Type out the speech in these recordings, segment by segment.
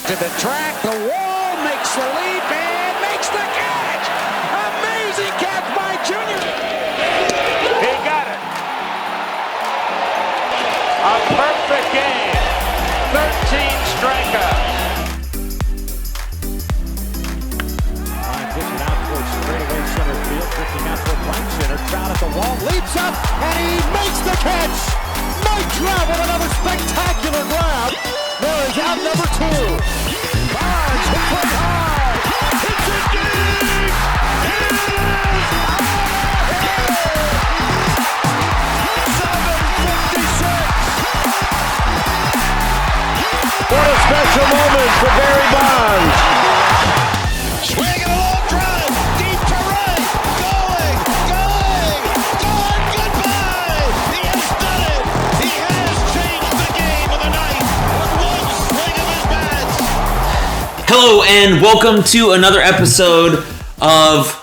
to the track, the wall, makes the leap, and makes the catch! Amazing catch by Junior! He got it! A perfect game! 13 strikeouts! Line pitching out towards straightaway center field, drifting out toward right center, shot at the wall, leaps up, and he makes the catch! Mike Trout with another spectacular grab! There is out number 2. Bonds hit play high. Hits it deep. It is out of here. 7:56. What a special moment for Barry Bonds. Swinging a long drive. Deep to right. Going. Goodbye. He has done it. He has changed the game of the night. Hello and welcome to another episode of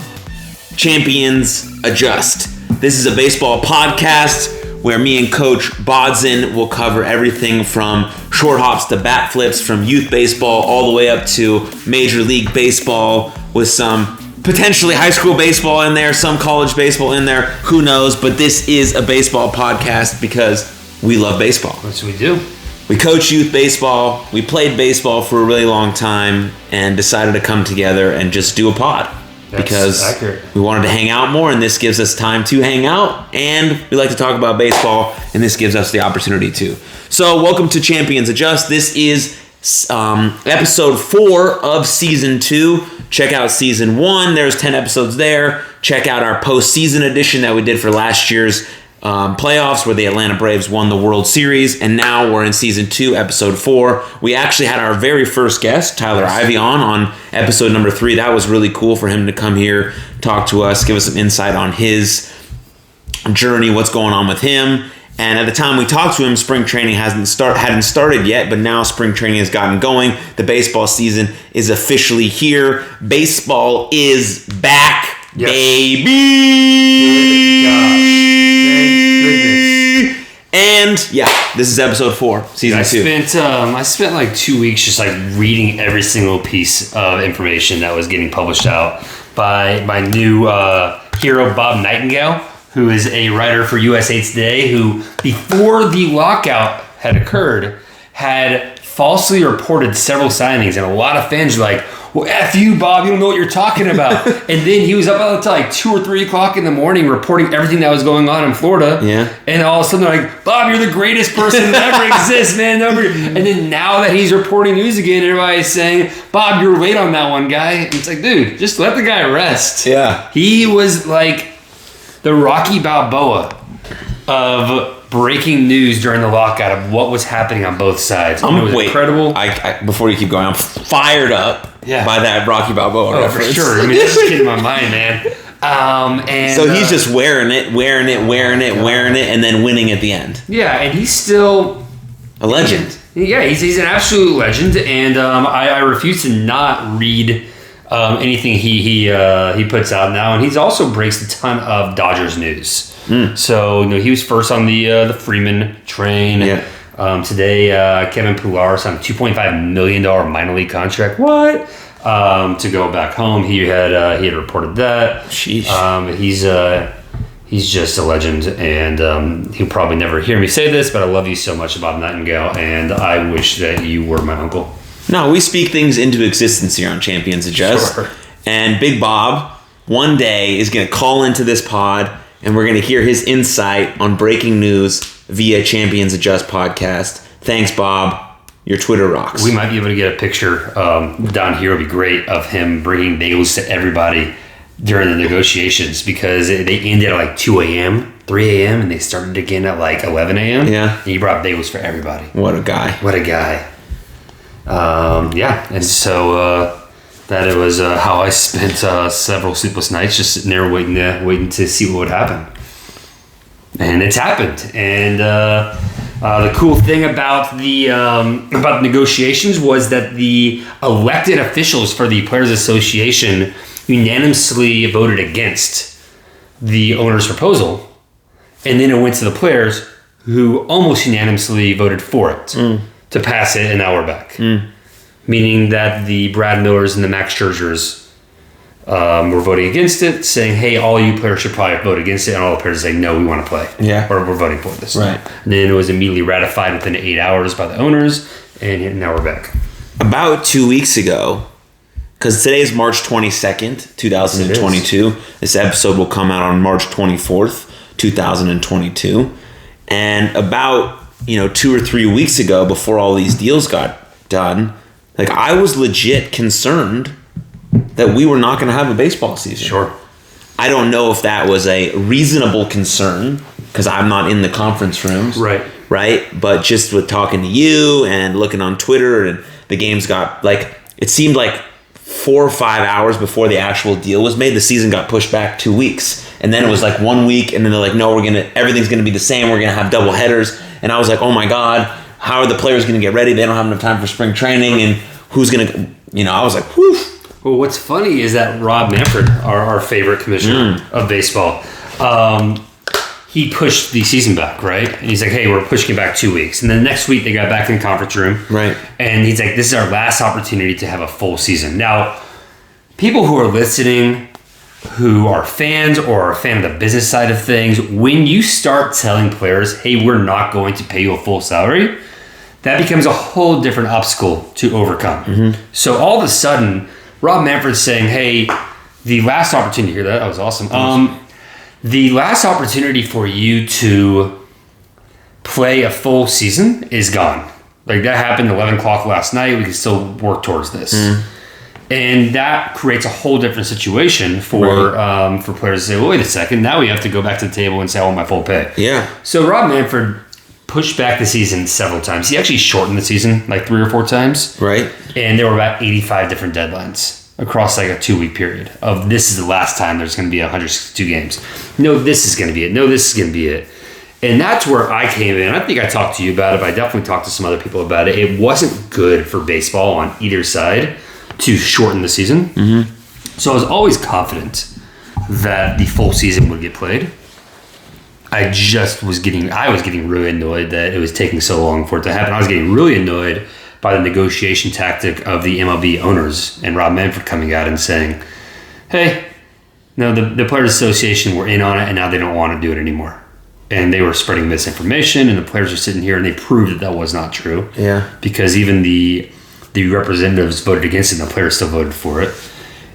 Champions Adjust. This is a baseball podcast where me and Coach Bodzin will cover everything from short hops to bat flips, from youth baseball all the way up to Major League Baseball, with some potentially high school baseball in there, some college baseball in there, who knows, but this is a baseball podcast because we love baseball. That's what we do. We coach youth baseball, we played baseball for a really long time, and decided to come together and just do a pod. That's because accurate. We wanted to hang out more, and this gives us time to hang out, and we like to talk about baseball, and this gives us the opportunity to. So welcome to Champions Adjust. This is episode 4 of season 2. Check out season 1. There's 10 episodes there. Check out our postseason edition that we did for last year's playoffs, where the Atlanta Braves won the World Series, and now we're in season 2, episode 4. We actually had our very first guest, Tyler Ivey, on episode number 3. That was really cool for him to come here, talk to us, give us some insight on his journey, what's going on with him. And at the time we talked to him, spring training hadn't started yet, but now spring training has gotten going. The baseball season is officially here. Baseball is back, yes. Baby! And yeah, this is episode 4, season 2. I spent like 2 weeks just like reading every single piece of information that was getting published out by my new hero, Bob Nightingale, who is a writer for USA Today, who before the lockout had occurred, had falsely reported several signings, and a lot of fans were like, well, F you, Bob, you don't know what you're talking about. And then he was up until like 2 or 3 o'clock in the morning reporting everything that was going on in Florida. Yeah. And all of a sudden they're like, Bob, you're the greatest person that ever exists, man. And then now that he's reporting news again, everybody's saying, Bob, you're late on that one, guy. And it's like, dude, just let the guy rest. Yeah. He was like the Rocky Balboa of breaking news during the lockout of what was happening on both sides. It was incredible. Before you keep going, I'm fired up by that Rocky Balboa reference. For sure. I mean, that's just getting my mind, man. So he's just wearing it, and then winning at the end. Yeah, and he's still a legend. Yeah, he's an absolute legend, and I refuse to not read anything he puts out now. And he also breaks a ton of Dodgers news. So he was first on the Freeman train. Yeah. Today, Kevin Pillar signed a $2.5 million minor league contract. What? To go back home, he had reported that. Sheesh. He's just a legend, and he'll probably never hear me say this, but I love you so much, Bob Nightingale, and I wish that you were my uncle. No, we speak things into existence here on Champions Adjust. Sure. And Big Bob one day is going to call into this pod, and we're going to hear his insight on breaking news via Champions Adjust podcast. Thanks, Bob. Your Twitter rocks. We might be able to get a picture down here. It would be great of him bringing bagels to everybody during the negotiations, because they ended at like 2 a.m., 3 a.m., and they started again at like 11 a.m. Yeah. And he brought bagels for everybody. What a guy. Yeah. And so that it was how I spent several sleepless nights just sitting there waiting to see what would happen. And it's happened. And the cool thing about the negotiations was that the elected officials for the Players Association unanimously voted against the owner's proposal, and then it went to the players, who almost unanimously voted for it to pass it, and now we're back. meaning that the Brad Millers and the Max Scherzers were voting against it, saying, hey, all you players should probably vote against it, and all the players saying, no, we want to play. Yeah. Or we're voting for this. Right. And then it was immediately ratified within 8 hours by the owners, and now we're back. About 2 weeks ago, because today is March 22nd, 2022. This episode will come out on March 24th, 2022. And about, 2 or 3 weeks ago, before all these deals got done, like, I was legit concerned that we were not going to have a baseball season. Sure. I don't know if that was a reasonable concern, because I'm not in the conference rooms. Right? But just with talking to you and looking on Twitter, and the games got, it seemed like 4 or 5 hours before the actual deal was made, the season got pushed back 2 weeks. And then it was 1 week, and then they're like, no, everything's going to be the same. We're going to have double headers. And I was like, oh my God, how are the players going to get ready? They don't have enough time for spring training. And who's going to, I was like, whew. Well, what's funny is that Rob Manfred, our favorite commissioner of baseball, he pushed the season back, right? And he's like, hey, we're pushing it back 2 weeks. And then next week, they got back in the conference room. Right. And he's like, this is our last opportunity to have a full season. Now, people who are listening, who are fans or are a fan of the business side of things, when you start telling players, hey, we're not going to pay you a full salary, that becomes a whole different obstacle to overcome. Mm-hmm. So all of a sudden, Rob Manfred's saying, hey, the last opportunity, hear that was awesome. The last opportunity for you to play a full season is gone. That happened 11 o'clock last night. We can still work towards this. And that creates a whole different situation for players to say, well, wait a second, now we have to go back to the table and say, I want my full pay. Yeah. So Rob Manfred pushed back the season several times. He actually shortened the season 3 or 4 times. Right. And there were about 85 different deadlines across a 2-week period of this is the last time there's going to be 162 games. No, this is going to be it. No, this is going to be it. And that's where I came in. I think I talked to you about it, but I definitely talked to some other people about it. It wasn't good for baseball on either side to shorten the season. Mm-hmm. So I was always confident that the full season would get played. I was getting really annoyed that it was taking so long for it to happen. I was getting really annoyed by the negotiation tactic of the MLB owners and Rob Manfred coming out and saying, hey, no, the Players Association were in on it and now they don't want to do it anymore. And they were spreading misinformation, and the players are sitting here and they proved that was not true. Yeah. Because even the representatives voted against it and the players still voted for it.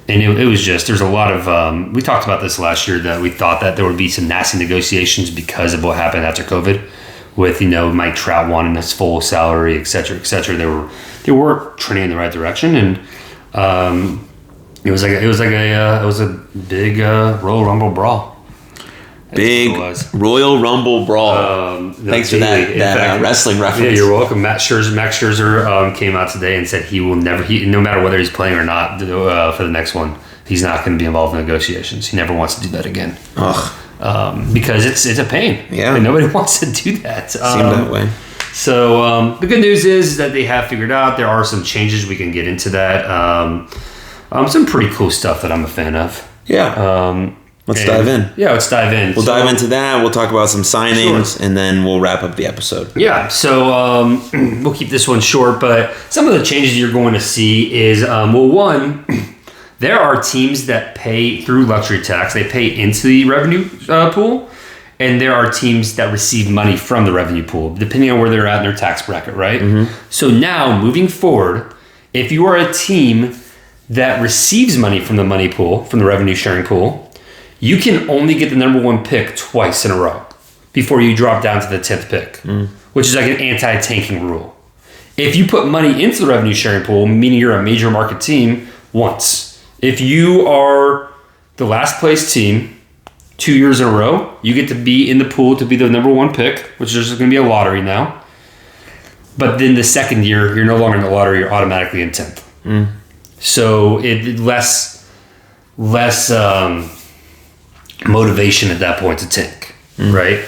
And it was just, there's a lot of, we talked about this last year, that we thought that there would be some nasty negotiations because of what happened after COVID with, Mike Trout wanting his full salary, et cetera, et cetera. They were trending in the right direction. And it was a big Royal Rumble brawl. Big Royal Rumble brawl. Thanks for that wrestling reference. Yeah, you're welcome. Max Scherzer came out today and said he will never, no matter whether he's playing or not for the next one, he's not going to be involved in negotiations. He never wants to do that again. Ugh. Because it's a pain. Yeah. And nobody wants to do that. Seemed that way. So the good news is that they have figured out there are some changes. We can get into that. Some pretty cool stuff that I'm a fan of. Yeah. Let's dive in. Yeah, let's dive in. We'll dive into that. We'll talk about some signings, and then we'll wrap up the episode. Yeah, so we'll keep this one short, but some of the changes you're going to see is, one, there are teams that pay through luxury tax. They pay into the revenue pool, and there are teams that receive money from the revenue pool, depending on where they're at in their tax bracket, right? Mm-hmm. So now, moving forward, if you are a team that receives money from the money pool, from the revenue sharing pool, you can only get the number 1 pick twice in a row before you drop down to the 10th pick, which is like an anti-tanking rule. If you put money into the revenue sharing pool, meaning you're a major market team, once. If you are the last place team 2 years in a row, you get to be in the pool to be the number 1 pick, which is going to be a lottery now. But then the second year, you're no longer in the lottery, you're automatically in 10th. So it less motivation at that point to tank, right?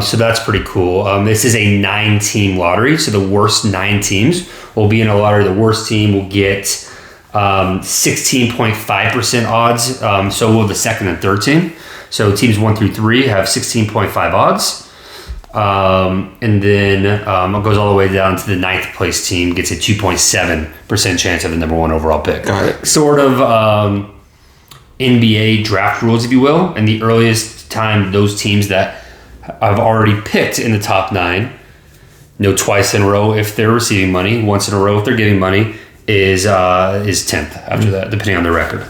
So that's pretty cool. This is a 9-team lottery, so the worst 9 teams will be in a lottery. The worst team will get 16.5% odds. So will the second and third team. So teams 1 through 3 have 16.5 odds. And then it goes all the way down to the 9th place team, gets a 2.7% chance of the number 1 overall pick. Got it. Sort of NBA draft rules, if you will. And the earliest time those teams that I've already picked in the top 9, twice in a row if they're receiving money, once in a row if they're giving money, is 10th after that, depending on their record.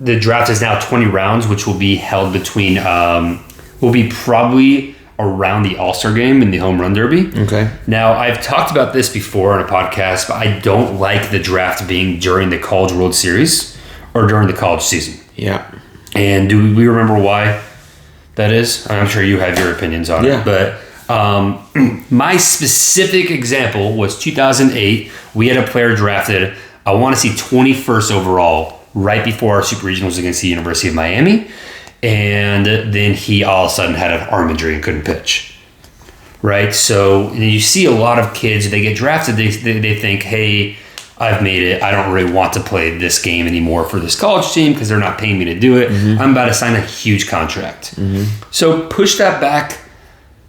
The draft is now 20 rounds, which will be held between, will be probably around the All-Star game and the Home Run Derby. Okay. Now, I've talked about this before on a podcast, but I don't like the draft being during the College World Series or during the college season. Yeah. And do we remember why that is? I'm sure you have your opinions on it. But my specific example was 2008. We had a player drafted, I want to see 21st overall, right before our Super Regionals against the University of Miami. And then he all of a sudden had an arm injury and couldn't pitch. Right? So you see a lot of kids, they get drafted, they think, hey, I've made it. I don't really want to play this game anymore for this college team because they're not paying me to do it. Mm-hmm. I'm about to sign a huge contract. Mm-hmm. So push that back,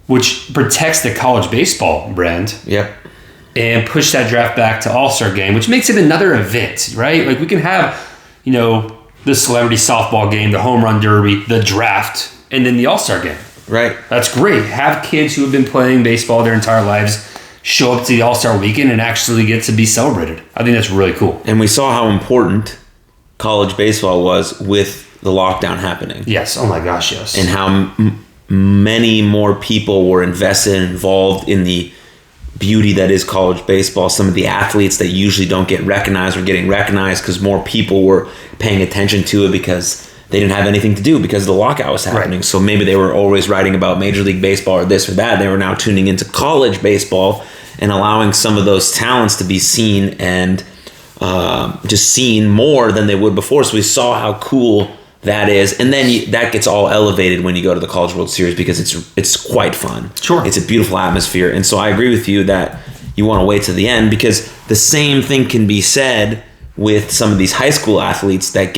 which protects the college baseball brand. Yep. And push that draft back to All-Star game, which makes it another event, right? Like we can have, the celebrity softball game, the home run derby, the draft, and then the All-Star game. Right. That's great. Have kids who have been playing baseball their entire lives show up to the All-Star weekend and actually get to be celebrated. I think that's really cool. And we saw how important college baseball was with the lockdown happening. Yes. Oh my gosh, yes. And how many more people were invested and involved in the beauty that is college baseball. Some of the athletes that usually don't get recognized were getting recognized because more people were paying attention to it because they didn't have anything to do because the lockout was happening. Right. So maybe they were always writing about Major League Baseball or this or that. They were now tuning into college baseball and allowing some of those talents to be seen and just seen more than they would before. So we saw how cool that is. And then that gets all elevated when you go to the College World Series because it's quite fun. Sure. It's a beautiful atmosphere. And so I agree with you that you want to wait to the end because the same thing can be said with some of these high school athletes that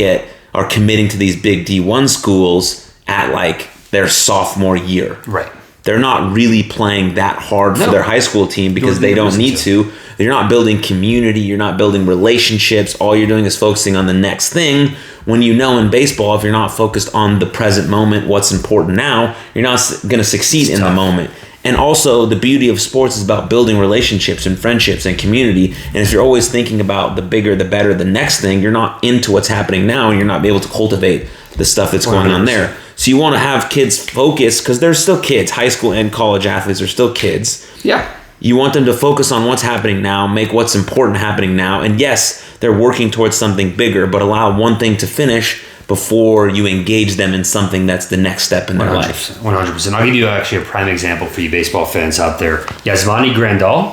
are committing to these big D1 schools at like their sophomore year. Right. They're not really playing that hard for their high school team because they don't need to. You're not building community. You're not building relationships. All you're doing is focusing on the next thing. When in baseball, if you're not focused on the present moment, what's important now, you're not going to succeed in the moment. And also, the beauty of sports is about building relationships and friendships and community. And if you're always thinking about the bigger, the better, the next thing, you're not into what's happening now, and you're not able to cultivate the stuff that's going on there. So you want to have kids focus, because they're still kids. High school and college athletes are still kids. Yeah. You want them to focus on what's happening now, make what's important happening now. And yes, they're working towards something bigger, but allow one thing to finish before you engage them in something that's the next step in their life. 100%. I'll give you actually a prime example for you baseball fans out there. Yasmani Grandal,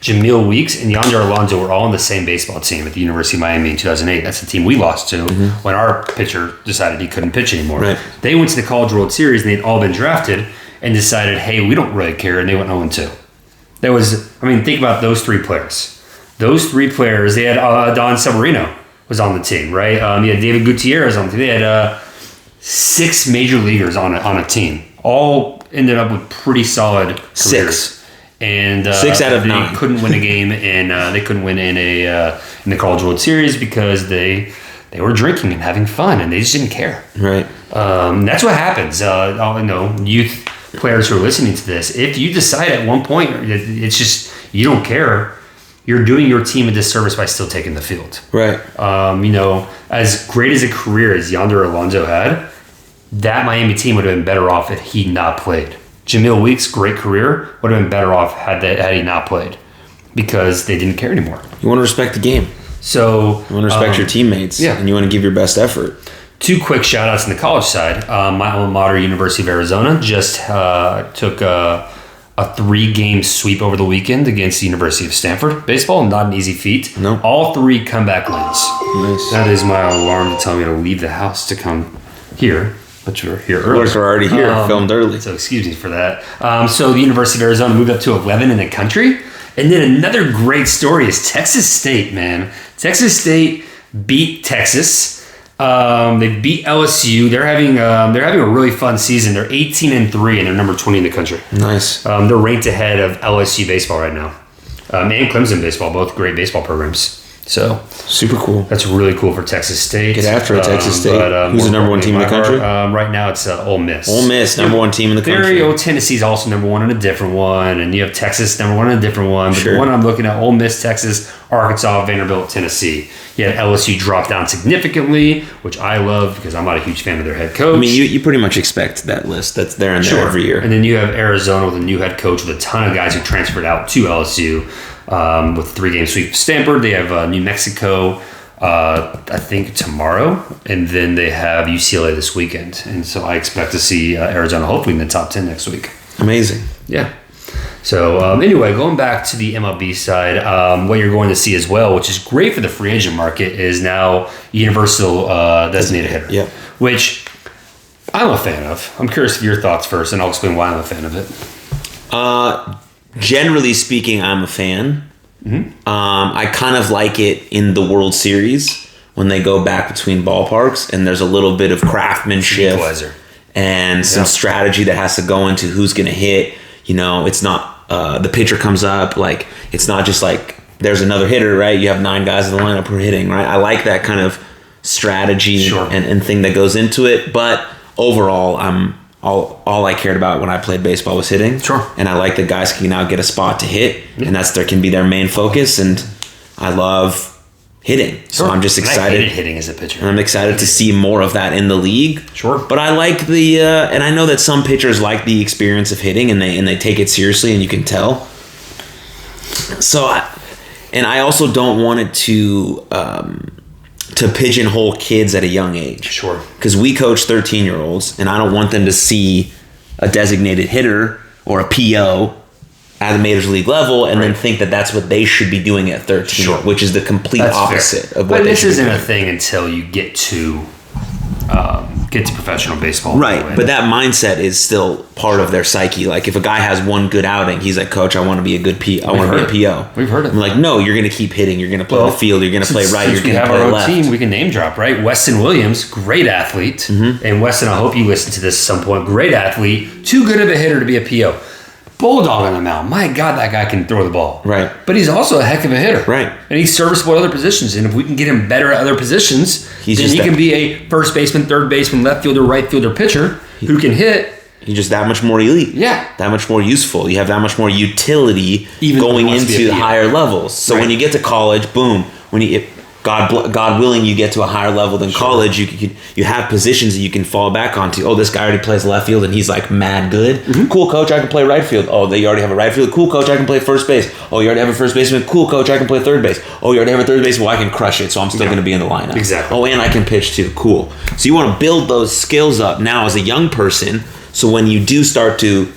Jamil Weeks, and Yonder Alonso were all on the same baseball team at the University of Miami in 2008. That's the team we lost to when our pitcher decided he couldn't pitch anymore. Right. They went to the College World Series, and they'd all been drafted and decided, hey, we don't really care, and they went 0-2. Think about those three players. Those three players, they had Don Severino was on the team, right? You had David Gutierrez on the team. They had 6 major leaguers on a team. All ended up with pretty solid careers. 6. And 6 out of 9. They couldn't win a game, and they couldn't win in the College World Series because they were drinking and having fun, and they just didn't care. Right. That's what happens. Youth players who are listening to this, if you decide at one point it's just you don't care, you're doing your team a disservice by still taking the field. Right. As great as a career as Yonder Alonso had, that Miami team would have been better off if he not played. Jamil Weeks' great career would have been better off had he not played because they didn't care anymore. You want to respect the game. So you want to respect your teammates, and you want to give your best effort. 2 quick shout-outs on the college side. My alma mater, University of Arizona, just took a 3-game sweep over the weekend against the University of Stanford. Baseball, not an easy feat. No. All 3 comeback wins. Nice. That is my alarm to tell me to leave the house to come here. But you're here early. We're already here, filmed early. So excuse me for that. So the University of Arizona moved up to 11 in the country. And then another great story is Texas State, man. Texas State beat Texas. They beat LSU. They're having a really fun season. They're 18-3 and they're number 20 in the country. Nice. They're ranked ahead of LSU baseball right now, and Clemson baseball, both great baseball programs. So super cool. That's really cool for Texas State. Get after it, Texas State. Who's the number one team in the country? Right now, it's Ole Miss. Ole Miss, number one team in the country. Tennessee's also number one in a different one, and you have Texas number one in a different one. But the one I'm looking at, Ole Miss, Texas, Arkansas, Vanderbilt, Tennessee. You have LSU drop down significantly, which I love because I'm not a huge fan of their head coach. I mean, you pretty much expect that list. That's there and there every year. And then you have Arizona with a new head coach with a ton of guys who transferred out to LSU. With 3-game sweep Stanford. They have New Mexico, I think, tomorrow. And then they have UCLA this weekend. And so I expect to see Arizona hopefully in the top 10 next week. Amazing. Yeah. So anyway, going back to the MLB side, what you're going to see as well, which is great for the free agent market, is now universal designated hitter. Yeah. Which I'm a fan of. I'm curious of your thoughts first, and I'll explain why I'm a fan of it. Generally speaking, I'm a fan. Mm-hmm. I kind of like it in the World Series when they go back between ballparks and there's a little bit of craftsmanship and some strategy that has to go into who's going to hit. You know, it's not the pitcher comes up, like it's not just like there's another hitter, right? You have 9 guys in the lineup who are hitting, right? I like that kind of strategy and thing that goes into it. But overall, all I cared about when I played baseball was hitting. Sure. And I like that guys can now get a spot to hit, and can be their main focus. And I love hitting, so I'm just excited. I hated hitting as a pitcher. And I'm excited to see more of that in the league. Sure. But I like the, and I know that some pitchers like the experience of hitting, and they take it seriously, and you can tell. So, I also don't want it to pigeonhole kids at a young age. Sure. Because we coach 13-year-olds, and I don't want them to see a designated hitter or a PO at the major league level and then think that that's what they should be doing at 13, which is the complete opposite of what they should be doing. But this isn't a thing until you get to professional baseball. Right, but that mindset is still part of their psyche. Like if a guy has one good outing, he's like, Coach, I want to be a good PO. I want to be a PO. We've heard it. I'm like, no, you're going to keep hitting. You're going to play the field. You're going to play right. You're going to play left. Team, we can name drop, right? Weston Williams, great athlete. Mm-hmm. And Weston, I hope you listen to this at some point. Great athlete. Too good of a hitter to be a PO. Bulldog on the mound. My God, that guy can throw the ball. Right. But he's also a heck of a hitter. Right. And he's serviceable at other positions. And if we can get him better at other positions, then he can be a first baseman, third baseman, left fielder, right fielder pitcher who can hit. He's just that much more elite. Yeah. That much more useful. You have that much more utility even going into higher levels. So when you get to college, boom, God willing, you get to a higher level than college, you have positions that you can fall back onto. Oh, this guy already plays left field and he's like mad good. Mm-hmm. Cool, Coach, I can play right field. Oh, you already have a right field. Cool, Coach, I can play first base. Oh, you already have a first baseman. Cool, Coach, I can play third base. Oh, you already have a third baseman. Well, I can crush it, so I'm still going to be in the lineup. Exactly. Oh, and I can pitch too. Cool. So you want to build those skills up now as a young person, so when you do start to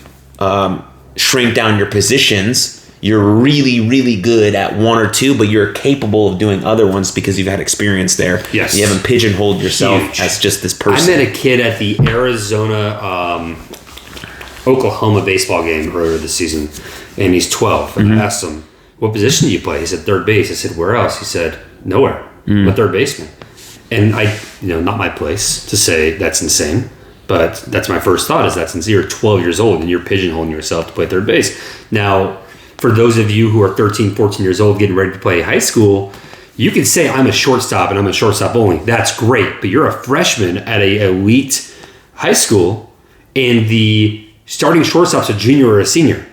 shrink down your positions, you're really, really good at one or two, but you're capable of doing other ones because you've had experience there. Yes. You haven't pigeonholed yourself as just this person. I met a kid at the Arizona Oklahoma baseball game earlier this season, and he's 12. And I asked him, what position do you play? He said, third base. I said, where else? He said, nowhere. I'm a third baseman. And not my place to say that's insane, but that's my first thought is that's insane. You're 12 years old and you're pigeonholing yourself to play third base. Now, for those of you who are 13, 14 years old getting ready to play high school, you can say I'm a shortstop and I'm a shortstop only. That's great, but you're a freshman at an elite high school and the starting shortstop's a junior or a senior.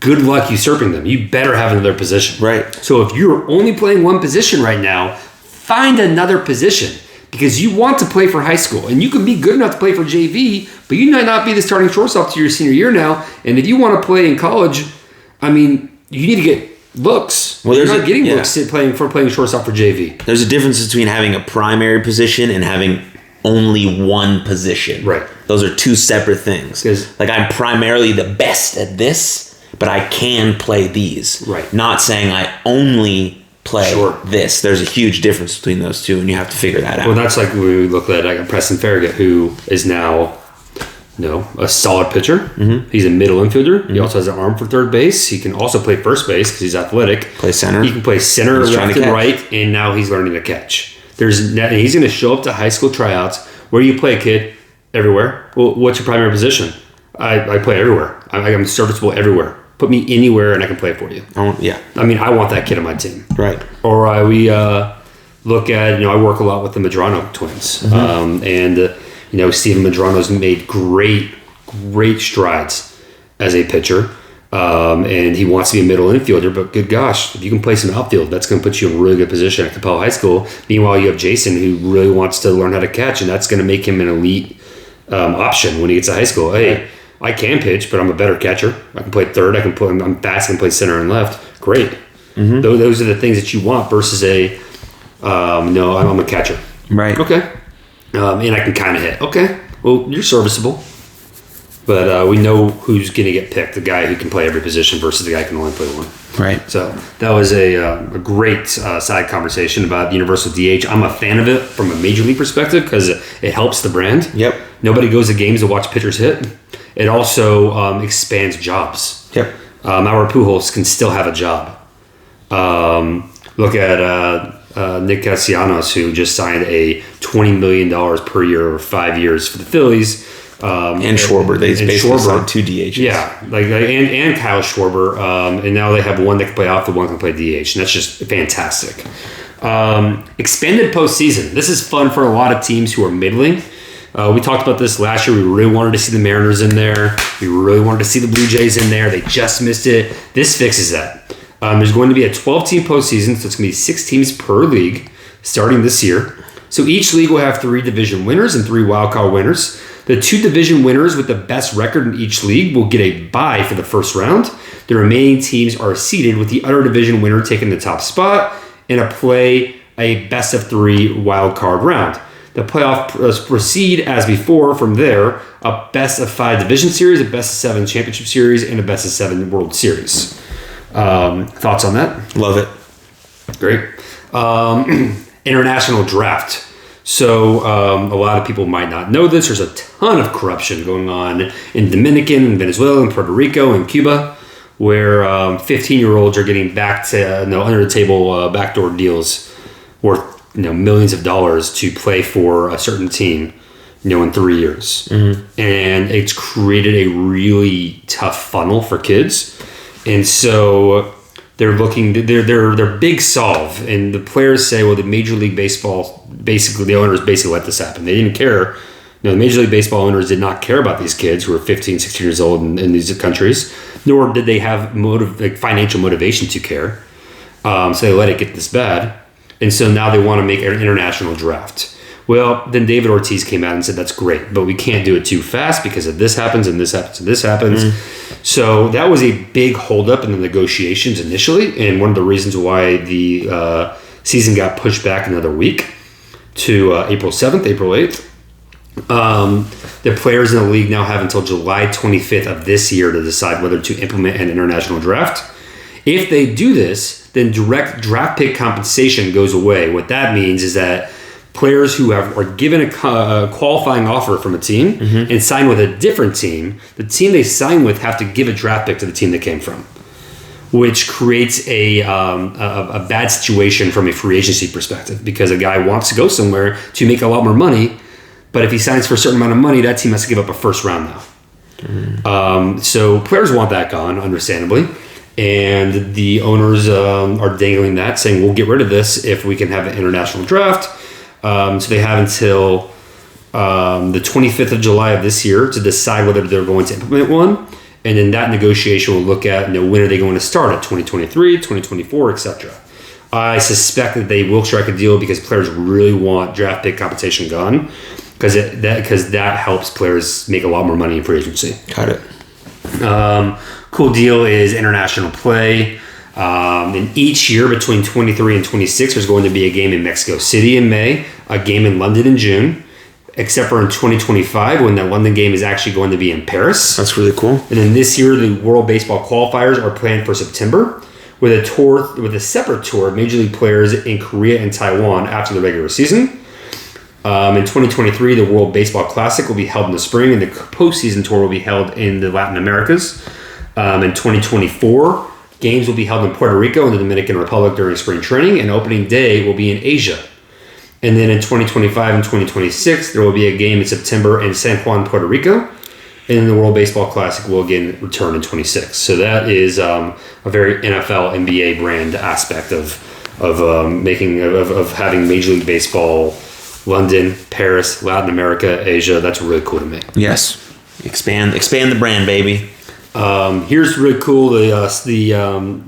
Good luck usurping them. You better have another position. Right. So if you're only playing one position right now, find another position because you want to play for high school and you can be good enough to play for JV, but you might not be the starting shortstop to your senior year now. And if you want to play in college, I mean, you need to get looks. Well, you're not getting looks playing shortstop for JV. There's a difference between having a primary position and having only one position. Right. Those are two separate things. Like I'm primarily the best at this, but I can play these. Right. Not saying I only play this. There's a huge difference between those two, and you have to figure that out. Well, that's like when we look at Preston Farragut, who is now a solid pitcher. Mm-hmm. He's a middle infielder. Mm-hmm. He also has an arm for third base. He can also play first base because he's athletic. Play center. He can play center, left, and right, and now he's learning to catch. He's going to show up to high school tryouts. Where do you play, kid? Everywhere. Well, what's your primary position? I play everywhere. I'm serviceable everywhere. Put me anywhere and I can play for you. Yeah. I mean, I want that kid on my team. Right. Or we look at, I work a lot with the Medrano twins. And Steven Medrano's made great strides as a pitcher. And he wants to be a middle infielder, but good gosh, if you can play some outfield, that's going to put you in a really good position at Capella High School. Meanwhile, you have Jason, who really wants to learn how to catch, and that's going to make him an elite option when he gets to high school. Hey, I can pitch, but I'm a better catcher. I can play third. I'm fast. I can play center and left. Great. Mm-hmm. Those are the things that you want versus no, I'm a catcher. Right. Okay. And I can kind of hit. Okay. Well, you're serviceable. But we know who's going to get picked, the guy who can play every position versus the guy who can only play one. Right. So that was a great side conversation about the universal DH. I'm a fan of it from a major league perspective because it helps the brand. Yep. Nobody goes to games to watch pitchers hit. It also expands jobs. Yep. Our Pujols can still have a job. Look at Nick Castellanos, who just signed a $20 million per year over 5 years for the Phillies. And Schwarber. They basically signed 2 DHs. Yeah, and Kyle Schwarber. And now they have one that can play outfield, one that can play DH. And that's just fantastic. Expanded postseason. This is fun for a lot of teams who are middling. We talked about this last year. We really wanted to see the Mariners in there. We really wanted to see the Blue Jays in there. They just missed it. This fixes that. There's going to be a 12-team postseason, so it's going to be 6 teams per league starting this year. So each league will have 3 division winners and 3 wildcard winners. The 2 division winners with the best record in each league will get a bye for the first round. The remaining teams are seeded with the other division winner taking the top spot and play a best of 3 wild card round. The playoff proceed as before. From there, a best of 5 division series, a best of 7 championship series, and a best of 7 World Series. Thoughts on that? Love it. Great. International draft. So a lot of people might not know this. There's a ton of corruption going on in Dominican, Venezuela, and Puerto Rico, and Cuba, where 15-year-olds are getting back to under the table backdoor deals worth millions of dollars to play for a certain team, in 3 years. Mm-hmm. And it's created a really tough funnel for kids, and so they're looking. They're big solve, and the players say, well, the Major League Baseball, basically the owners basically let this happen. They didn't care. The Major League Baseball owners did not care about these kids who are 15, 16 years old in these countries, nor did they have financial motivation to care. So they let it get this bad, and so now they want to make an international draft. Well, then David Ortiz came out and said, that's great, but we can't do it too fast because if this happens and this happens and this happens. Mm-hmm. So that was a big holdup in the negotiations initially, and one of the reasons why the season got pushed back another week to April 7th, April 8th. The players in the league now have until July 25th of this year to decide whether to implement an international draft. If they do this, then direct draft pick compensation goes away. What that means is that players who are given a qualifying offer from a team mm-hmm. and sign with a different team, the team they sign with have to give a draft pick to the team they came from, which creates a bad situation from a free agency perspective because a guy wants to go somewhere to make a lot more money, but if he signs for a certain amount of money, that team has to give up a first round now. Mm-hmm. So players want that gone, understandably. And the owners are dangling that, saying we'll get rid of this if we can have an international draft. So they have until the 25th of July of this year to decide whether they're going to implement one. And then that negotiation will look at when are they going to start it, 2023, 2024, etc. I suspect that they will strike a deal because players really want draft pick compensation gone because that helps players make a lot more money in free agency. Got it. Cool deal is international play. And each year between 23 and 26, there's going to be a game in Mexico City in May, a game in London in June, except for in 2025 when that London game is actually going to be in Paris. That's really cool. And then this year, the World Baseball qualifiers are planned for September with a separate tour of Major League players in Korea and Taiwan after the regular season. In 2023, the World Baseball Classic will be held in the spring, and the postseason tour will be held in the Latin Americas. In 2024, games will be held in Puerto Rico and the Dominican Republic during spring training, and opening day will be in Asia. And then in 2025 and 2026, there will be a game in September in San Juan, Puerto Rico. And then the World Baseball Classic will again return in 26. So that is a very NFL, NBA brand aspect of having Major League Baseball, London, Paris, Latin America, Asia. That's really cool to me. Yes, expand the brand, baby. Here's really cool. The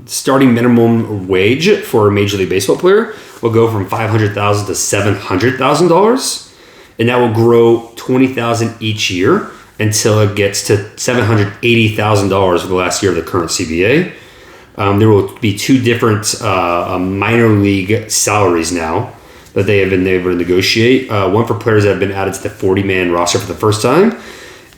starting minimum wage for a Major League Baseball player will go from $500,000 to $700,000, and that will grow $20,000 each year until it gets to $780,000 for the last year of the current CBA. There will be two different minor league salaries now that they have been able to negotiate. One for players that have been added to the 40-man roster for the first time,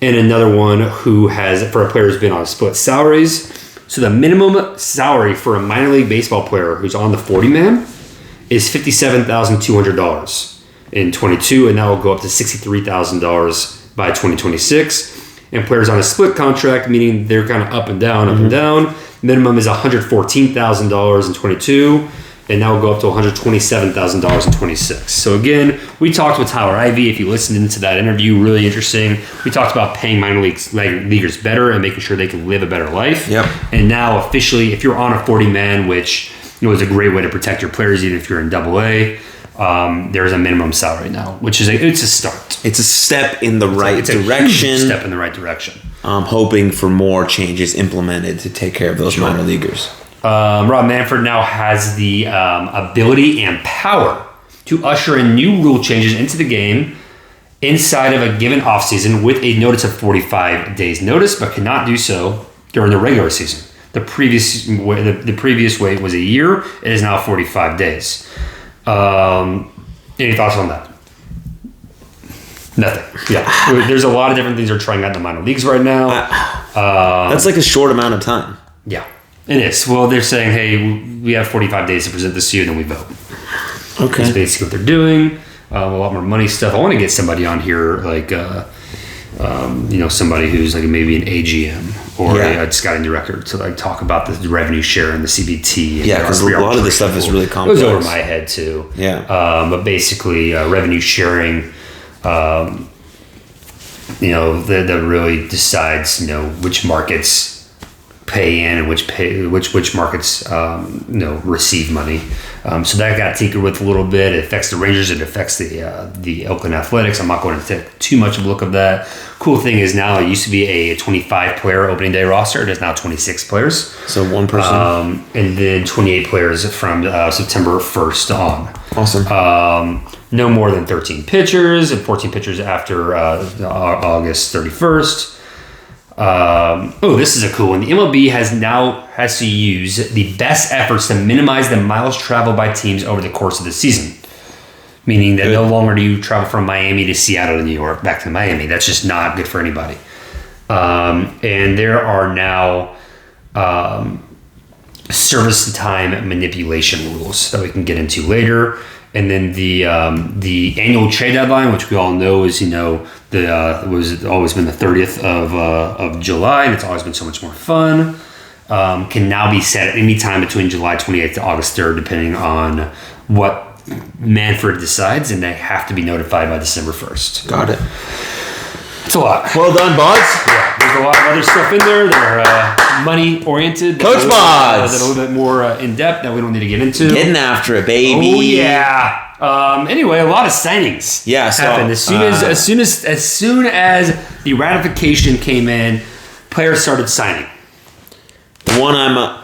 and another one for a player who's been on split salaries. So the minimum salary for a minor league baseball player who's on the 40-man is $57,200 in 22, and that will go up to $63,000 by 2026. And players on a split contract, meaning they're kind of up and down, minimum is $114,000 in 22, and that will go up to $127,000 in 26. So again, we talked with Tyler Ivey. If you listened into that interview, really interesting. We talked about paying minor leaguers better and making sure they can live a better life. Yep. And now officially, if you're on a 40-man, which is a great way to protect your players, even if you're in AA, there's a minimum salary now, which is it's a start. It's a step in the right direction. A huge step in the right direction. I'm hoping for more changes implemented to take care of those minor leaguers. Rob Manfred now has the ability and power to usher in new rule changes into the game inside of a given offseason with a notice of 45 days notice, but cannot do so during the regular season. The previous wait was a year. It is now 45 days. Any thoughts on that? Nothing. Yeah. There's a lot of different things they're trying out in the minor leagues right now. That's like a short amount of time. Yeah, it is. Well, they're saying, hey, we have 45 days to present this to you, and then we vote. Okay. That's basically what they're doing. A lot more money stuff. I want to get somebody on here like, somebody who's like maybe an AGM or a scouting director to like talk about the revenue share and the CBT. And because a lot of this stuff is really complex. It goes over my head too. Yeah. But basically, revenue sharing, that really decides, which markets pay in and which markets receive money. So that got tinkered with a little bit. It affects the Rangers. It affects the Oakland Athletics. I'm not going to take too much of a look of that. Cool thing is now it used to be a 25-player opening day roster. It is now 26 players. So one person. And then 28 players from September 1st on. Awesome. No more than 13 pitchers and 14 pitchers after August 31st. This is a cool one. The MLB has to use the best efforts to minimize the miles traveled by teams over the course of the season. Meaning that no longer do you travel from Miami to Seattle to New York back to Miami. That's just not good for anybody. And there are now service time manipulation rules that we can get into later. And then the annual trade deadline, which we all know is was always been the 30th of July, and it's always been so much more fun. Can now be set at any time between July 28th to August 3rd, depending on what Manfred decides, and they have to be notified by December 1st. Got it. It's a lot. Well done, Bods. Yeah, there's a lot of other stuff in there that are money-oriented. Coach Bods! That are a little bit more in-depth that we don't need to get into. Getting after it, baby. Oh, yeah. Anyway, a lot of signings happened. As soon as the ratification came in, players started signing. The one I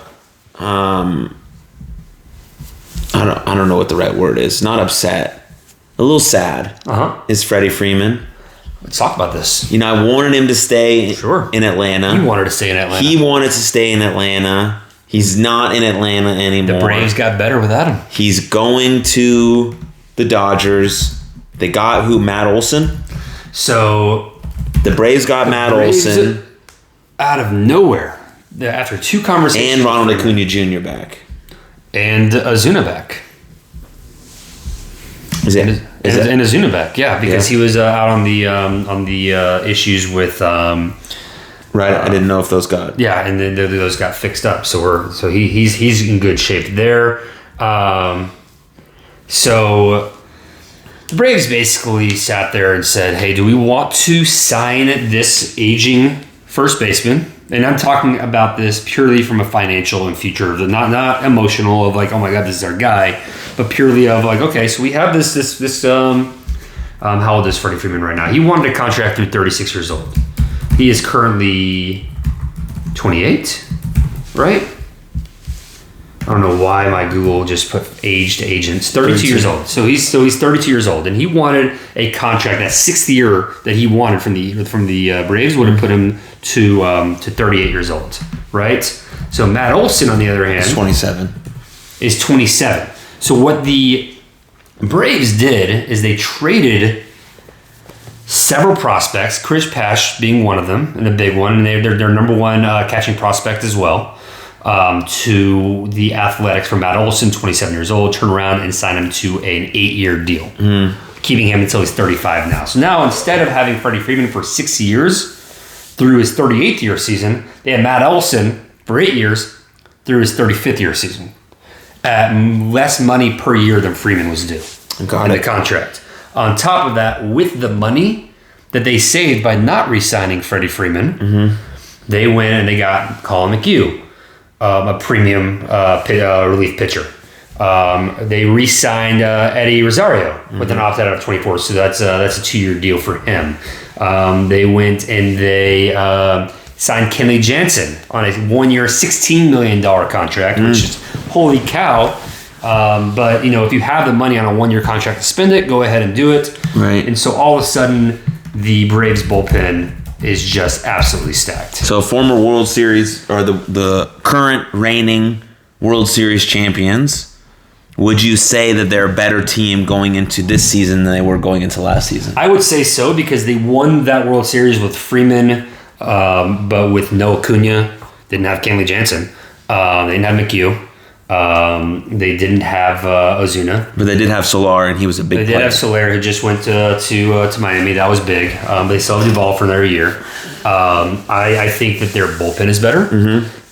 don't know what the right word is. Not upset. A little sad. Is Freddie Freeman. Let's talk about this. I wanted him to stay in Atlanta. He wanted to stay in Atlanta. He wanted to stay in Atlanta. He's not in Atlanta anymore. The Braves got better without him. He's going to the Dodgers. They got Matt Olson. So the Braves got Matt Olson out of nowhere after two conversations. And Ronald Acuna Jr. back. And Ozuna back. And Ozuna back, because he was out on the issues with. Right, I didn't know if those got. Yeah, and then those got fixed up. So he's in good shape there. So The Braves basically sat there and said, hey, do we want to sign this aging first baseman? And I'm talking about this purely from a financial and future, not emotional of like, oh my God, this is our guy, but purely of like, okay, so we have this how old is Freddie Freeman right now? He wanted a contract through 36 years old. He is currently 28, right? I don't know why my Google just put age to agents. 32 years old. So he's 32 years old, and he wanted a contract. That sixth year that he wanted from the Braves would have put him to 38 years old, right? So Matt Olson, on the other hand, He's 27. is 27. So what the Braves did is they traded several prospects, Chris Pash being one of them, and the big one, and they're their number one catching prospect as well, to the Athletics for Matt Olson, 27 years old, turn around and sign him to an 8-year deal, keeping him until he's 35 now. So now instead of having Freddie Freeman for 6 years through his 38th year season, they had Matt Olson for 8 years through his 35th year season at less money per year than Freeman was due in the contract. On top of that, with the money that they saved by not re-signing Freddie Freeman, they went and they got Colin McHugh, a premium relief pitcher. They re-signed Eddie Rosario with an opt-out of 24, so that's a 2-year deal for him. They went and they signed Kenley Jansen on a 1-year, $16 million contract, which is holy cow. But if you have the money on a 1-year contract to spend it, go ahead and do it. Right. And so all of a sudden, the Braves bullpen is just absolutely stacked. So former World Series, or the current reigning World Series champions, would you say that they're a better team going into this season than they were going into last season? I would say so, because they won that World Series with Freeman, but with no Acuna. Didn't have Kenley Jansen. They didn't have McHugh. They didn't have Ozuna. But they did have Solar, and he was a big player. They did have Soler, who just went to Miami. That was big. They still have Duvall for another year. I think that their bullpen is better.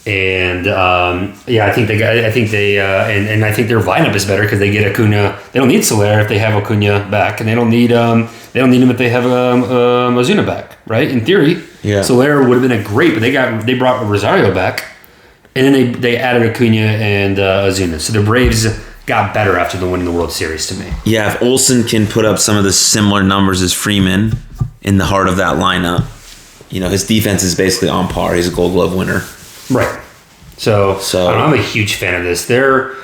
And I think I think their lineup is better because they get Acuna. They don't need Soler if they have Acuna back, and they don't need him if they have Ozuna back. Right? In theory, Soler would have been a great, but they brought Rosario back, and then they added Acuna and Ozuna. So the Braves got better after the winning the World Series to me. Yeah, if Olsen can put up some of the similar numbers as Freeman in the heart of that lineup, his defense is basically on par. He's a Gold Glove winner. Right. So I'm a huge fan of this. Their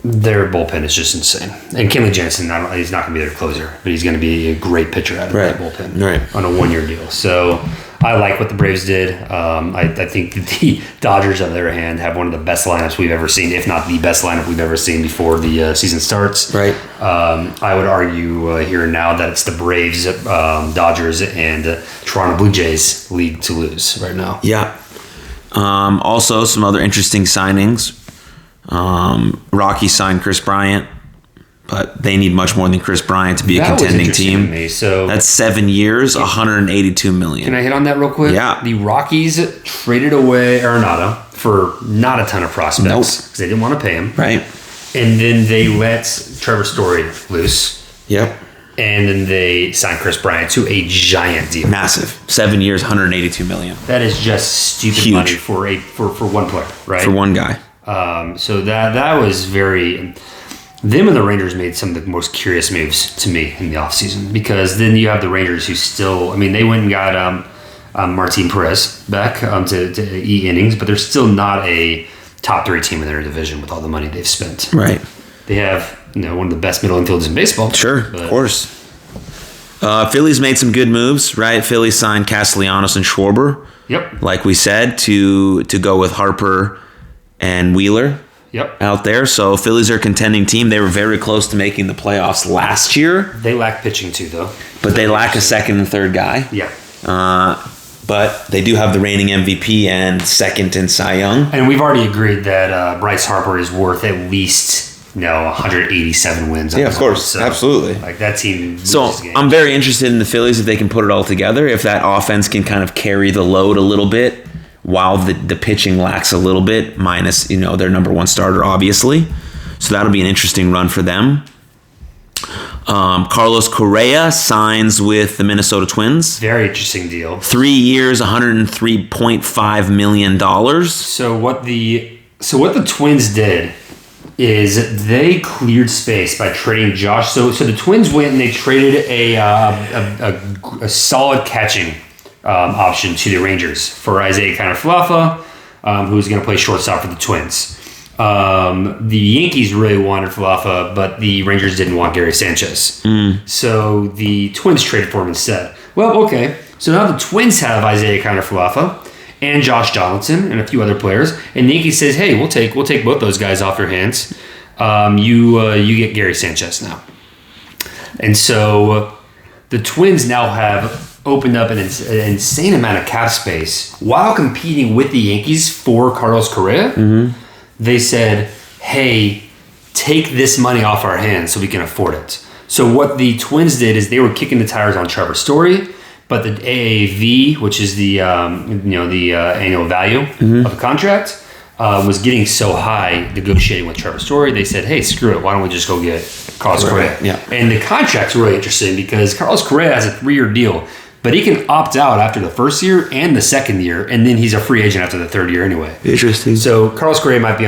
bullpen is just insane. And Kenley Jansen, he's not going to be their closer, but he's going to be a great pitcher out of that bullpen on a 1-year deal. So I like what the Braves did. I think that the Dodgers, on the other hand, have one of the best lineups we've ever seen, if not the best lineup we've ever seen before the season starts. Right. I would argue here and now that it's the Braves, Dodgers, and Toronto Blue Jays league to lose right now. Yeah. Also, some other interesting signings. Rocky signed Chris Bryant, but they need much more than Chris Bryant to be a contending team. To me. So that's 7 years, $182 million. Can I hit on that real quick? Yeah. The Rockies traded away Arenado for not a ton of prospects because they didn't want to pay him. Right. And then they let Trevor Story loose. Yep. And then they signed Chris Bryant to a giant deal. Massive. 7 years, $182 million. That is just stupid money for one player, right? For one guy. So that was very... Them and the Rangers made some of the most curious moves to me in the offseason, because then you have the Rangers who still... I mean, they went and got Martin Perez back to eat innings, but they're still not a top 3 team in their division with all the money they've spent. Right. They have one of the best middle infielders in baseball. Sure, of course. Phillies made some good moves, right? Phillies signed Castellanos and Schwarber. Yep. Like we said, to go with Harper and Wheeler. Yep. Out there. So Phillies are a contending team. They were very close to making the playoffs last year. They lack pitching too, though. But they lack a second and third guy. Yeah. But they do have the reigning MVP and second in Cy Young. And we've already agreed that Bryce Harper is worth at least 187 wins. Yeah, of course. So, absolutely. Like that team. So I'm very interested in the Phillies if they can put it all together. If that offense can kind of carry the load a little bit, while the pitching lacks a little bit, minus their number one starter, obviously. So that'll be an interesting run for them. Carlos Correa signs with the Minnesota Twins. Very interesting deal. 3 years, $103.5 million. So what the Twins did is they cleared space by trading Josh. So the Twins went and they traded a solid catching option to the Rangers for Isaiah Kiner-Falefa, who's going to play shortstop for the Twins. The Yankees really wanted Falefa, but the Rangers didn't want Gary Sanchez. So the Twins traded for him instead. Well, okay. So now the Twins have Isaiah Kiner-Falefa and Josh Donaldson and a few other players, and the Yankees says, "Hey, we'll take both those guys off your hands. You get Gary Sanchez now." And so the Twins now have opened up an insane amount of cap space while competing with the Yankees for Carlos Correa. They said, "Hey, take this money off our hands so we can afford it." So what the Twins did is they were kicking the tires on Trevor Story, but the AAV, which is the annual value of the contract, was getting so high negotiating with Trevor Story. They said, "Hey, screw it. Why don't we just go get Carlos Correa?" Yeah. And the contract's really interesting because Carlos Correa has a 3-year deal, but he can opt out after the first year and the second year, and then he's a free agent after the third year anyway. Interesting. So Carlos Correa might be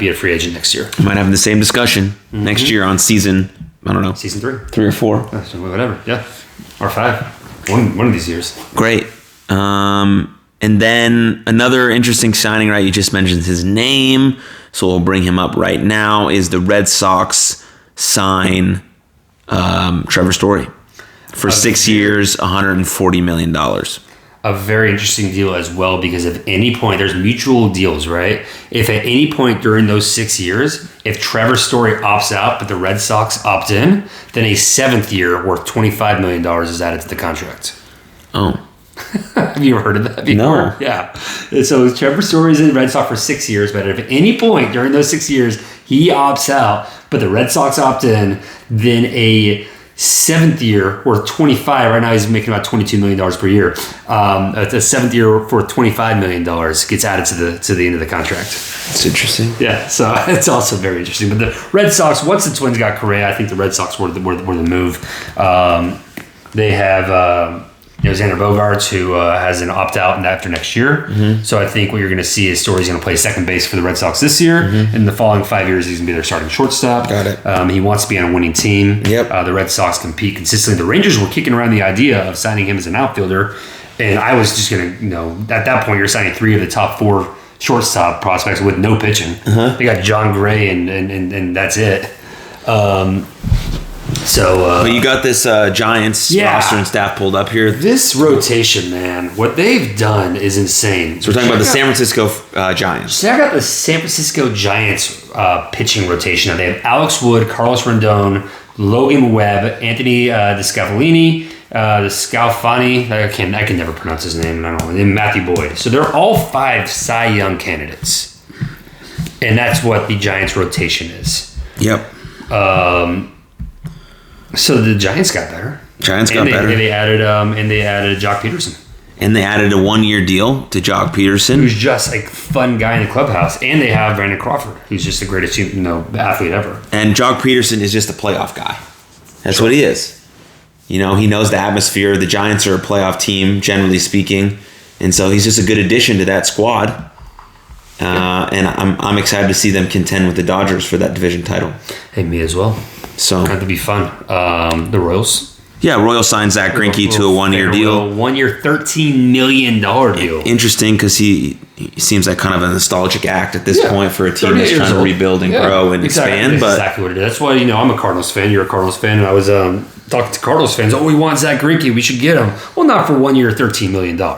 a free agent next year. Might have the same discussion next year on season, I don't know. Season 3. 3 or 4. Whatever. Yeah. Or 5. One of these years. Great. And then another interesting signing, right? You just mentioned his name, so we'll bring him up right now, is the Red Sox sign Trevor Story for 6 years, $140 million. A very interesting deal as well, because at any point, there's mutual deals, right? If at any point during those 6 years, if Trevor Story opts out, but the Red Sox opt in, then a 7th year worth $25 million is added to the contract. Oh. Have you ever heard of that before? No. Yeah. So Trevor Story is in the Red Sox for 6 years, but if at any point during those 6 years, he opts out, but the Red Sox opt in, then a 7th year worth 25. Right now he's making about $22 million per year. A 7th year for $25 million gets added to the end of the contract. That's interesting. Yeah, so it's also very interesting. But the Red Sox, once the Twins got Correa, I think the Red Sox were the move. They have Xander Bogaerts, who has an opt-out after next year. So I think what you're going to see is Story's going to play second base for the Red Sox this year. In the following 5 years, he's going to be their starting shortstap. Got it. He wants to be on a winning team. Yep. The Red Sox compete consistently. The Rangers were kicking around the idea of signing him as an outfielder, and I was just going to, at that point, you're signing 3 of the top 4 shortstop prospects with no pitching. They got John Gray, and that's it. But you got this Giants roster and staff pulled up here. This rotation, man, what they've done is insane. So we're talking about the San Francisco Giants. Check out the San Francisco Giants pitching rotation. Now they have Alex Wood, Carlos Rendon, Logan Webb, Anthony DeScalfani, I can never pronounce his name. I don't know. And then Matthew Boyd. So they're all 5 Cy Young candidates, and that's what the Giants rotation is. Yep. So the Giants got better. Better. And they added Jock Peterson. And they added a 1-year deal to Jock Peterson, who's just a fun guy in the clubhouse. And they have Brandon Crawford, who's just the greatest athlete ever. And Jock Peterson is just a playoff guy. That's what he is. He knows the atmosphere. The Giants are a playoff team, generally speaking. And so he's just a good addition to that squad. And I'm excited to see them contend with the Dodgers for that division title. Hey, me as well. So that'd be fun. The Royals. Yeah, Royals signed Zach Greinke to a 1-year deal. 1 year, $13 million deal. Interesting, because he seems like kind of a nostalgic act at this point for a team that's trying to rebuild and grow and expand. That's but exactly what it is. That's why I'm a Cardinals fan. You're a Cardinals fan, and I was talking to Cardinals fans. Oh, we want Zach Greinke. We should get him. Well, not for 1 year, $13 million. No.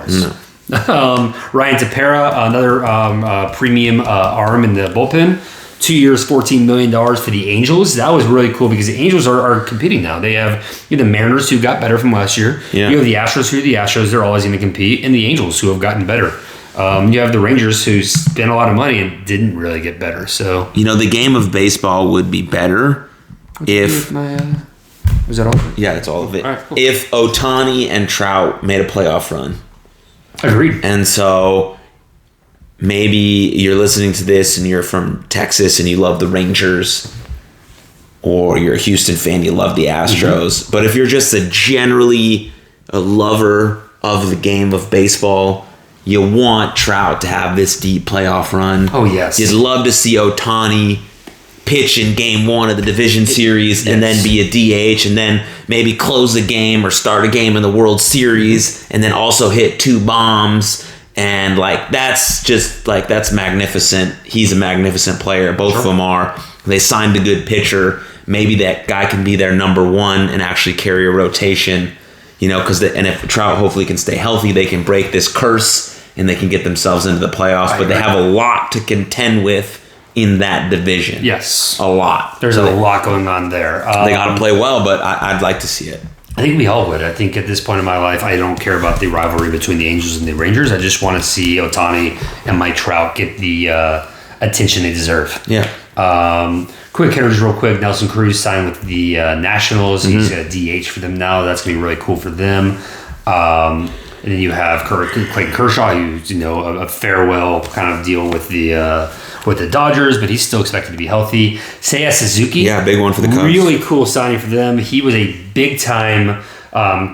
Ryan Tepera, another premium arm in the bullpen. 2 years, $14 million for the Angels. That was really cool because the Angels are competing now. They have the Mariners, who got better from last year. Yeah. You have the Astros, who are the Astros. They're always going to compete. And the Angels, who have gotten better. You have the Rangers, who spent a lot of money and didn't really get better. So the game of baseball would be better if... Was that all of it? Yeah, it's all of it. All right, cool. If Ohtani and Trout made a playoff run. Agreed. And so maybe you're listening to this and you're from Texas and you love the Rangers, or you're a Houston fan, you love the Astros. But if you're just generally a lover of the game of baseball, you want Trout to have this deep playoff run. Oh, yes. You'd love to see Ohtani pitch in game 1 of the division series and then be a DH and then maybe close a game or start a game in the World Series and then also hit 2 bombs. And that's magnificent. He's a magnificent player. Both of them are. They signed a good pitcher. Maybe that guy can be their number 1 and actually carry a rotation. And if Trout hopefully can stay healthy, they can break this curse and they can get themselves into the playoffs. But they have a lot to contend with in that division. Yes. A lot. There's a lot going on there. They got to play well, but I'd like to see it. I think we all would. I think at this point in my life, I don't care about the rivalry between the Angels and the Rangers. I just want to see Ohtani and Mike Trout get the attention they deserve. Yeah. Quick hitters real quick. Nelson Cruz signed with the Nationals. He's a DH for them now. That's going to be really cool for them. And then you have Clayton Kershaw, who's a farewell kind of deal with the Dodgers, but he's still expected to be healthy. Seiya Suzuki. Yeah, big one for the Cubs. Really cool signing for them. He was a big-time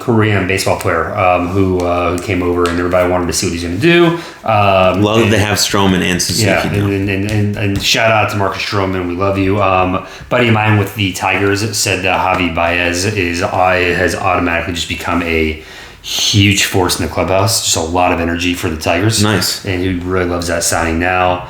Korean baseball player who came over, and everybody wanted to see what he's going to do. Love to have Stroman and Suzuki. Yeah, and shout out to Marcus Stroman. We love you. Buddy of mine with the Tigers said that Javi Baez has automatically just become a huge force in the clubhouse. Just a lot of energy for the Tigers. Nice. And he really loves that signing now.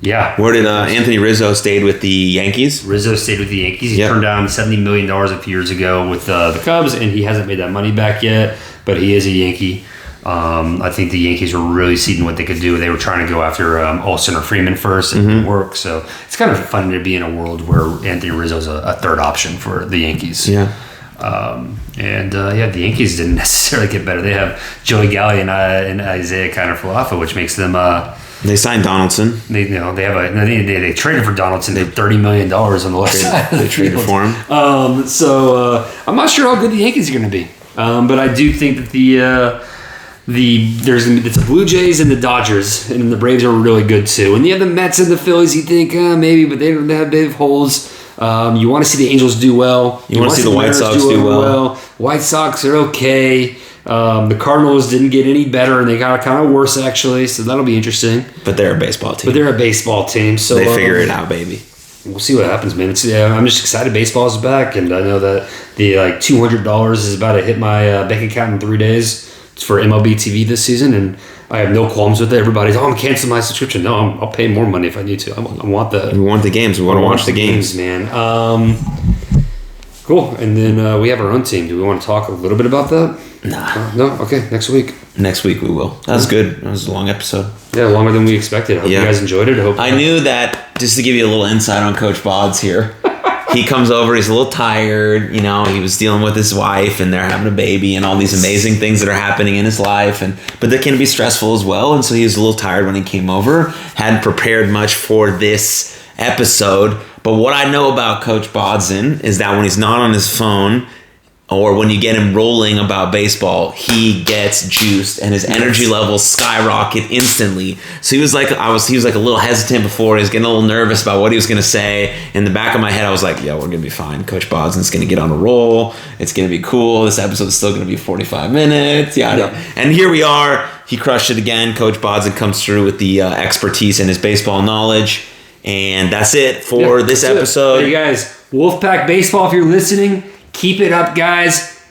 Yeah. Where did Anthony Rizzo stayed with the Yankees? Rizzo stayed with the Yankees. He turned down $70 million a few years ago with the Cubs, and he hasn't made that money back yet, but he is a Yankee. I think the Yankees were really seeing what they could do. They were trying to go after Olsen or Freeman first. It didn't work. So it's kind of fun to be in a world where Anthony Rizzo is a third option for the Yankees. Yeah. The Yankees didn't necessarily get better. They have Joey Galli and Isaiah Kiner-Falefa, which makes them. They signed Donaldson. They traded for Donaldson. They had $30 million on the left side. They traded for him. I'm not sure how good the Yankees are going to be, but I do think that it's the Blue Jays and the Dodgers, and the Braves are really good too. And you have the Mets and the Phillies. You think maybe, but they don't have big holes. You want to see the Angels do well. You want to see the White Sox do well. White Sox are okay. The Cardinals didn't get any better, and they got kind of worse, actually, so that'll be interesting. But they're a baseball team. So they figure it out, baby. We'll see what happens, man. I'm just excited baseball is back, and I know that the $200 is about to hit my bank account in 3 days. It's for MLB TV this season, and I have no qualms with it. Everybody's, I'm canceling my subscription. No, I'll pay more money if I need to. I want the. We want the games. We want to watch the games, man. Cool. And then we have our own team. Do we want to talk a little bit about that? Nah. No? Okay, next week. Next week we will. That was good. That was a long episode. Yeah, longer than we expected. I hope you guys enjoyed it. I knew that, just to give you a little insight on Coach Bods here. He comes over, he's a little tired, he was dealing with his wife and they're having a baby and all these amazing things that are happening in his life, but they can be stressful as well, and so he was a little tired when he came over. Hadn't prepared much for this episode, but what I know about Coach Bodzin is that when he's not on his phone, or when you get him rolling about baseball, he gets juiced and his energy levels skyrocket instantly. So he was like a little hesitant before. He was getting a little nervous about what he was going to say. In the back of my head, I was like, yeah, we're going to be fine. Coach Bodzin's going to get on a roll. It's going to be cool. This episode's still going to be 45 minutes. Yeah. And here we are. He crushed it again. Coach Bodzin comes through with the expertise and his baseball knowledge. And that's it for this episode. Hey guys, Wolfpack Baseball, if you're listening, keep it up, guys.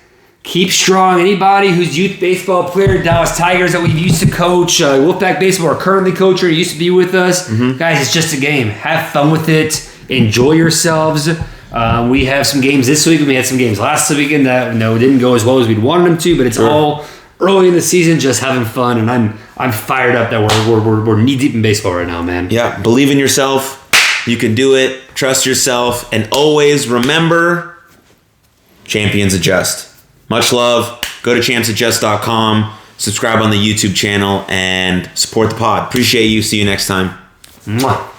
Keep strong. Anybody who's youth baseball player, Dallas Tigers that we've used to coach, Wolfpack Baseball are currently coach or used to be with us. Guys, it's just a game. Have fun with it. Enjoy yourselves. We have some games this week. We had some games last weekend that didn't go as well as we'd wanted them to, but it's all early in the season, just having fun, and I'm fired up that we're knee deep in baseball right now, man. Yeah, believe in yourself. You can do it. Trust yourself, and always remember, champions adjust. Much love. Go to champsadjust.com. Subscribe on the YouTube channel and support the pod. Appreciate you. See you next time. Mwah.